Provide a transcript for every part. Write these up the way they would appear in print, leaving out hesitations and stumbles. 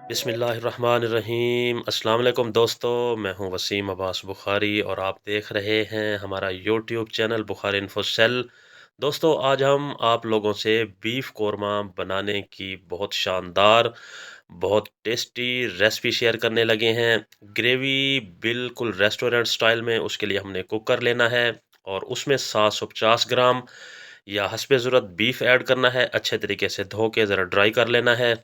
बिस्मिल्लाहिर्रहमानिर्रहीम। अस्सलाम वालेकुम दोस्तों, मैं हूं वसीम अब्बास बुखारी और आप देख रहे हैं हमारा YouTube channel Bukhari info cell. दोस्तों, आज हम आप लोगों से बीफ कोरमा बनाने की बहुत शानदार, बहुत टेस्टी रेसिपी शेयर करने लगे हैं। ग्रेवी बिल्कुल रेस्टोरेंट स्टाइल में, उसके लिए हमने कुकर लेना है और उसमें 750 ग्राम या हस्बे ज़रूरत बीफ ऐड करना है। अच्छे तरीके से धो के ज़रा ड्राई कर लेना है।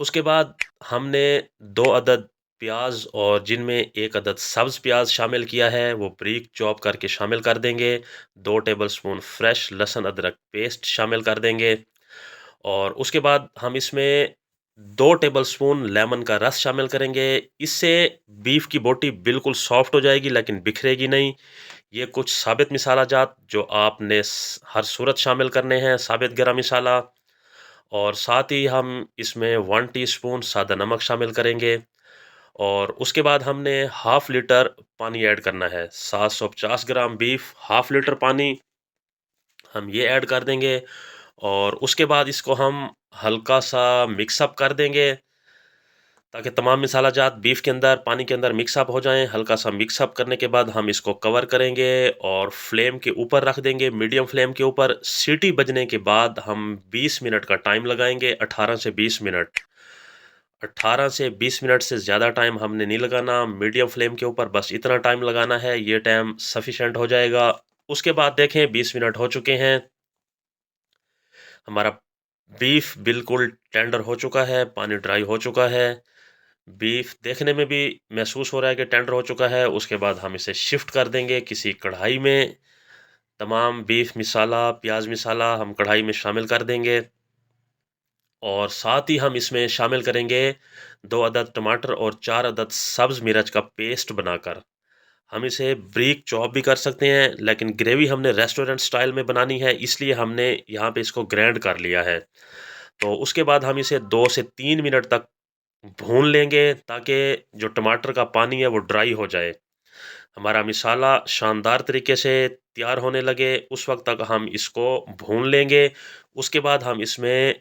उसके बाद हमने 2 अदद प्याज और जिनमें 1 अदद सब्ज़ प्याज शामिल किया है, वो बारीक चॉप करके शामिल कर देंगे। 2 टेबलस्पून फ्रेश लहसुन अदरक पेस्ट शामिल कर देंगे और उसके बाद हम इसमें 2 टेबलस्पून लेमन का रस शामिल करेंगे। इससे बीफ की बोटी बिल्कुल सॉफ्ट हो जाएगी लेकिन बिखरेगी नहीं। ये कुछ साबित मसाला जात जो आपने हर सूरत शामिल करने हैं, साबित गरम मसाला। और साथ ही हम इसमें 1 टीस्पून सादा नमक शामिल करेंगे और उसके बाद हमने हाफ लीटर पानी ऐड करना है। 750 ग्राम बीफ, हाफ लीटर पानी हम ये ऐड कर देंगे और उसके बाद इसको हम हल्का सा मिक्सअप कर देंगे ताकि तमाम मसाला जात बीफ के अंदर पानी के अंदर मिक्सअप हो जाएं। हल्का सा मिक्सअप करने के बाद हम इसको कवर करेंगे और फ्लेम के ऊपर रख देंगे, मीडियम फ्लेम के ऊपर। सीटी बजने के बाद हम 20 मिनट का टाइम लगाएंगे, 18 से 20 मिनट। 18 से 20 मिनट से ज़्यादा टाइम हमने नहीं लगाना, मीडियम फ्लेम के ऊपर बस इतना टाइम लगाना है, ये टाइम सफिशेंट हो जाएगा। उसके बाद देखें 20 मिनट हो चुके हैं, हमारा बीफ बिल्कुल टेंडर हो चुका है, पानी ड्राई हो चुका है। बीफ देखने में भी महसूस हो रहा है कि टेंडर हो चुका है। उसके बाद हम इसे शिफ्ट कर देंगे किसी कढ़ाई में। तमाम बीफ मसाला, प्याज मसाला हम कढ़ाई में शामिल कर देंगे और साथ ही हम इसमें शामिल करेंगे 2 अदद टमाटर और 4 अदद सब्ज़ मिर्च का पेस्ट बनाकर। हम इसे ब्रीक चॉप भी कर सकते हैं लेकिन ग्रेवी हमने रेस्टोरेंट स्टाइल में बनानी है, इसलिए हमने यहाँ पे इसको ग्राइंड कर लिया है। तो उसके बाद हम इसे 2 से 3 मिनट तक भून लेंगे ताकि जो टमाटर का पानी है वो ड्राई हो जाए। हमारा मसाला शानदार तरीके से तैयार होने लगे उस वक्त तक हम इसको भून लेंगे। उसके बाद हम इसमें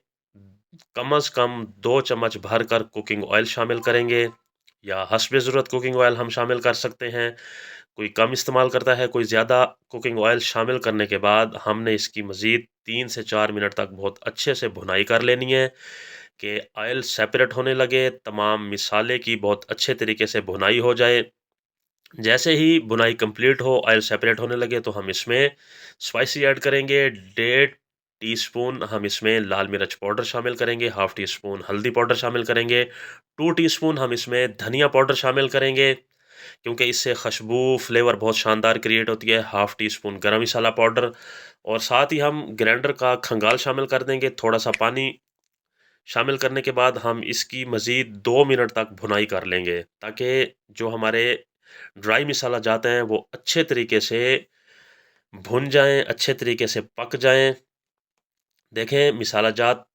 कम से कम 2 चम्मच भरकर कुकिंग ऑयल शामिल करेंगे या हस्बे ज़रूरत कुकिंग ऑयल हम शामिल कर सकते हैं। कोई कम इस्तेमाल करता है, कोई ज़्यादा। कुकिंग ऑयल शामिल करने के बाद हमने इसकी मज़ीद 3 से 4 मिनट तक बहुत अच्छे से भुनाई कर लेनी है कि ऑयल सेपरेट होने लगे, तमाम मसाले की बहुत अच्छे तरीके से भुनाई हो जाए। जैसे ही भुनाई कंप्लीट हो, ऑयल सेपरेट होने लगे तो हम इसमें स्पाइसी ऐड करेंगे। 1.5 टीस्पून हम इसमें लाल मिर्च पाउडर शामिल करेंगे, हाफ टी स्पून हल्दी पाउडर शामिल करेंगे, 2 टीस्पून हम इसमें धनिया पाउडर शामिल करेंगे क्योंकि इससे खुशबू फ्लेवर बहुत शानदार क्रिएट होती है। हाफ टी स्पून गरम मसाला पाउडर और साथ ही हम ग्राइंडर का खंगाल शामिल कर देंगे। थोड़ा सा पानी शामिल करने के बाद हम इसकी मज़ीद 2 मिनट तक भुनाई कर लेंगे ताकि जो हमारे ड्राई मसाला जाते हैं वो अच्छे तरीके से भुन जाएं, अच्छे तरीके से पक जाएं। देखें मसाला जात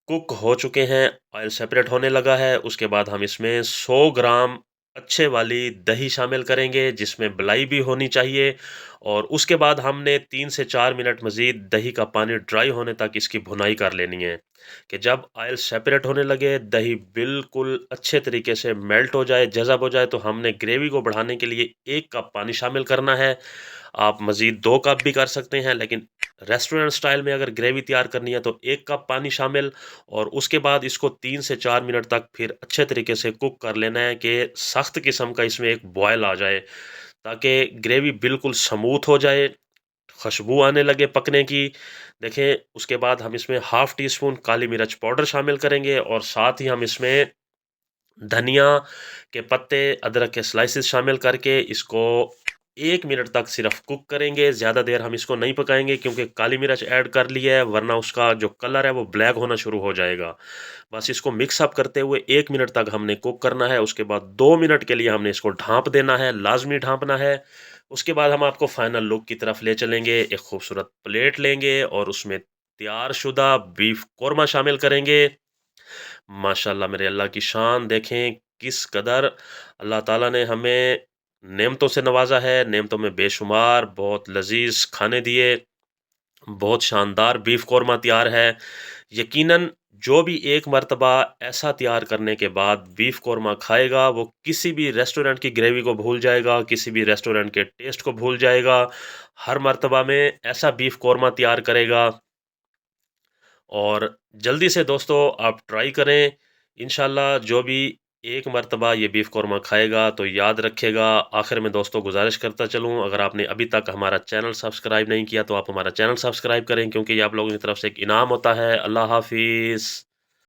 कुक हो चुके हैं, ऑयल सेपरेट होने लगा है। उसके बाद हम इसमें 100 ग्राम अच्छे वाली दही शामिल करेंगे जिसमें मलाई भी होनी चाहिए और उसके बाद हमने 3 से 4 मिनट मज़ीद दही का पानी ड्राई होने तक इसकी भुनाई कर लेनी है कि जब ऑयल सेपरेट होने लगे, दही बिल्कुल अच्छे तरीके से मेल्ट हो जाए, जज़ब हो जाए, तो हमने ग्रेवी को बढ़ाने के लिए 1 कप पानी शामिल करना है। आप मज़ीद 2 कप भी कर सकते हैं लेकिन रेस्टोरेंट स्टाइल में अगर ग्रेवी तैयार करनी है तो 1 कप पानी शामिल और उसके बाद इसको 3 से 4 मिनट तक फिर अच्छे तरीके से कुक कर लेना है कि सख्त किस्म का इसमें एक बॉयल आ जाए ताकि ग्रेवी बिल्कुल स्मूथ हो जाए, खुशबू आने लगे पकने की। देखें उसके बाद हम इसमें हाफ टी स्पून काली मिर्च पाउडर शामिल करेंगे और साथ ही हम इसमें धनिया के पत्ते, अदरक के स्लाइसेस शामिल करके इसको 1 मिनट तक सिर्फ कुक करेंगे। ज़्यादा देर हम इसको नहीं पकाएंगे क्योंकि काली मिर्च ऐड कर ली है, वरना उसका जो कलर है वो ब्लैक होना शुरू हो जाएगा। बस इसको मिक्स अप करते हुए 1 मिनट तक हमने कुक करना है। उसके बाद 2 मिनट के लिए हमने इसको ढाँप देना है, लाज़मी ढाँपना है। उसके बाद हम आपको फाइनल लुक की तरफ ले चलेंगे। एक खूबसूरत प्लेट लेंगे और उसमें तैयार शुदा बीफ कोरमा शामिल करेंगे। माशाल्लाह मेरे अल्लाह की शान देखें किस कदर अल्लाह ताला ने हमें नेमतों से नवाजा है, नेमतों में बेशुमार बहुत लजीज खाने दिए। बहुत शानदार बीफ कोरमा तैयार है। यकीनन जो भी एक मर्तबा ऐसा तैयार करने के बाद बीफ कौरमा खाएगा, वो किसी भी रेस्टोरेंट की ग्रेवी को भूल जाएगा, किसी भी रेस्टोरेंट के टेस्ट को भूल जाएगा। हर मर्तबा में ऐसा बीफ कौरमा तैयार करेगा। और जल्दी से दोस्तों आप ट्राई करें। इंशाल्लाह जो भी एक मर्तबा ये बीफ कौरमा खाएगा तो याद रखेगा। आखिर में दोस्तों गुजारिश करता चलूँ, अगर आपने अभी तक हमारा चैनल सब्सक्राइब नहीं किया तो आप हमारा चैनल सब्सक्राइब करें, क्योंकि ये आप लोगों की तरफ से एक इनाम होता है। अल्लाह हाफिज़।